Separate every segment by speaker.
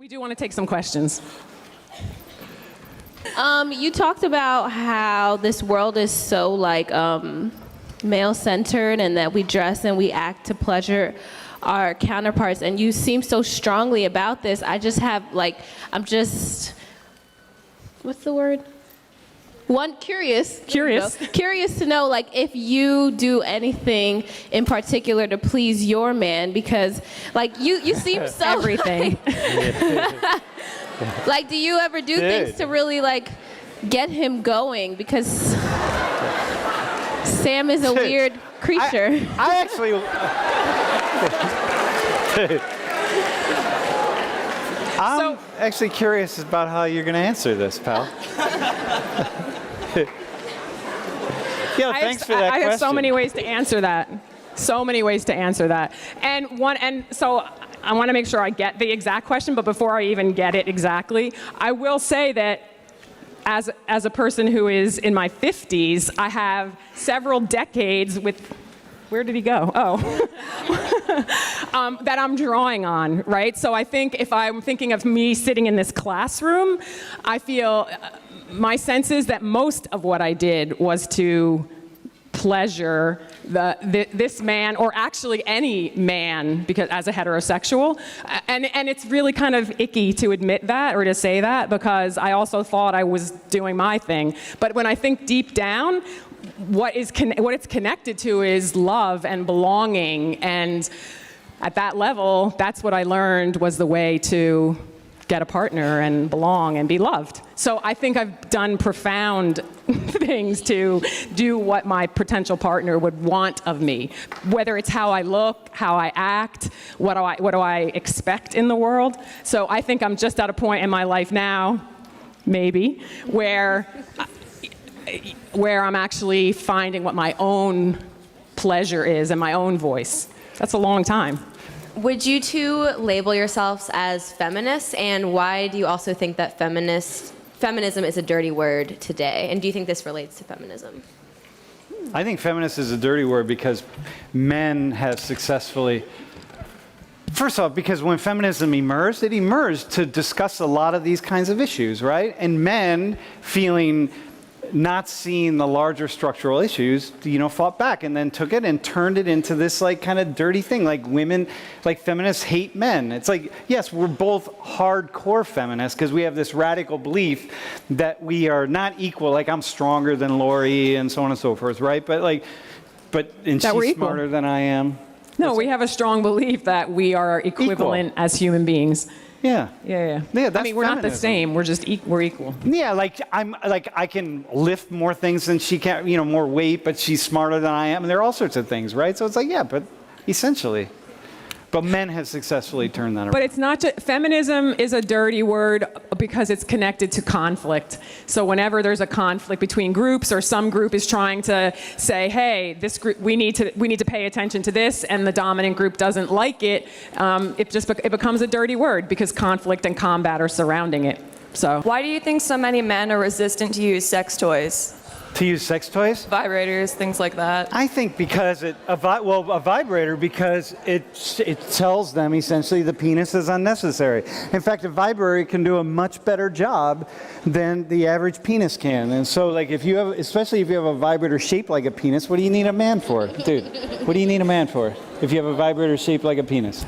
Speaker 1: We do want to take some questions.
Speaker 2: You talked about how this world is so like male-centered and that we dress and we act to pleasure our counterparts, and you seem so strongly about this. I just have like, what's the word? Curious. Curious to know, like, if you do anything in particular to please your man, because, like, you seem so
Speaker 1: everything.
Speaker 2: Like, do you ever do things to really like get him going? Because Sam is a weird creature.
Speaker 3: I actually. I'm actually curious about how you're going to answer this, pal. Yeah, thanks for that question.
Speaker 1: I have so many ways to answer that. So many ways to answer that. And so I want to make sure I get the exact question, but before I even get it exactly, I will say that as a person who is in my 50s, I have several decades with, where did he go? Oh. That I'm drawing on, right? So I think if I'm thinking of me sitting in this classroom, I feel my sense is that most of what I did was to pleasure this man, or actually any man, because as a heterosexual, and it's really kind of icky to admit that or to say that, because I also thought I was doing my thing. But when I think deep down, what it's connected to is love and belonging, and at that level, that's what I learned was the way to get a partner and belong and be loved. So I think I've done profound things to do what my potential partner would want of me, whether it's how I look, how I act, what do I expect in the world. So I think I'm just at a point in my life now, maybe, where I'm actually finding what my own pleasure is and my own voice. That's a long time.
Speaker 4: Would you two label yourselves as feminists, and why do you also think that feminism is a dirty word today? And do you think this relates to feminism?
Speaker 3: I think feminist is a dirty word because men have successfully, first off, because when feminism emerged, it emerged to discuss a lot of these kinds of issues, right? And men feeling not seeing the larger structural issues, fought back and then took it and turned it into this like kind of dirty thing. Like women, like feminists hate men. It's like, yes, we're both hardcore feminists because we have this radical belief that we are not equal. Like I'm stronger than Lori and so on and so forth, right? And she's smarter than I am.
Speaker 1: No, we have a strong belief that we are equivalent as human beings.
Speaker 3: Yeah.
Speaker 1: That's we're not the same. We're just we're equal.
Speaker 3: Yeah, I can lift more things than she can, more weight, but she's smarter than I am, and there are all sorts of things, right? So it's like, yeah, but essentially. But men have successfully turned that around.
Speaker 1: But it's not just, feminism is a dirty word because it's connected to conflict. So whenever there's a conflict between groups, or some group is trying to say, hey, this group, we need to pay attention to this, and the dominant group doesn't like it, it becomes a dirty word because conflict and combat are surrounding it. So
Speaker 5: why do you think so many men are resistant to use sex toys?
Speaker 3: To use sex toys?
Speaker 5: Vibrators, things like that.
Speaker 3: I think because a vibrator, because it tells them essentially the penis is unnecessary. In fact, a vibrator can do a much better job than the average penis can. And so, like, especially if you have a vibrator shaped like a penis, what do you need a man for, dude? What do you need a man for if you have a vibrator shaped like a penis?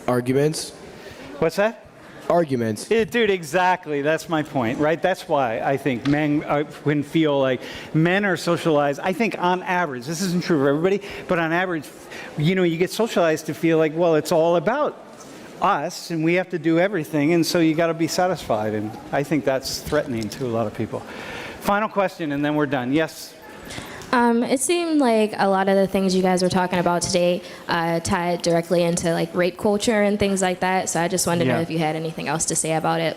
Speaker 6: Arguments.
Speaker 3: What's that?
Speaker 6: Arguments.
Speaker 3: Dude, exactly. That's my point, right? That's why I think men feel like men are socialized. I think on average, this isn't true for everybody, but on average, you get socialized to feel like, well, it's all about us and we have to do everything, and so you got to be satisfied. And I think that's threatening to a lot of people. Final question, and then we're done. Yes.
Speaker 7: It seemed like a lot of the things you guys were talking about today tied directly into like rape culture and things like that. So I just wanted to know if you had anything else to say about it.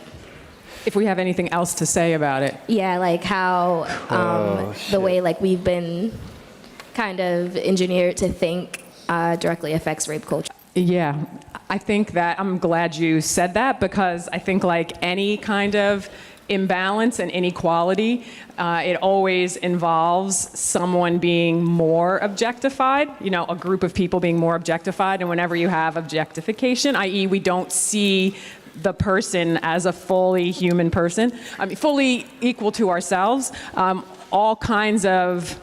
Speaker 1: If we have anything else to say about it.
Speaker 7: Yeah, like how the way like we've been kind of engineered to think directly affects rape culture.
Speaker 1: Yeah, I think that I'm glad you said that, because I think like any kind of imbalance and inequality, it always involves someone being more objectified, a group of people being more objectified. And whenever you have objectification, i.e. we don't see the person as a fully human person, fully equal to ourselves, all kinds of,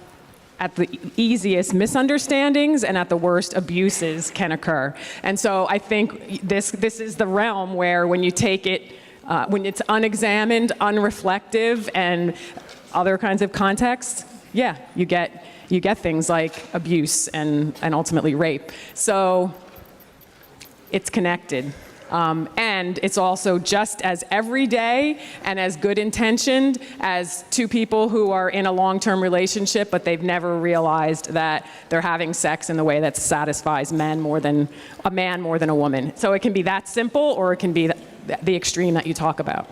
Speaker 1: at the easiest, misunderstandings, and at the worst, abuses can occur. And so I think this is the realm where when you take it, when it's unexamined, unreflective, and other kinds of contexts, yeah, you get things like abuse and ultimately rape. So it's connected. And it's also just as everyday and as good intentioned as two people who are in a long-term relationship, but they've never realized that they're having sex in the way that satisfies a man more than a woman. So it can be that simple, or it can be the extreme that you talk about.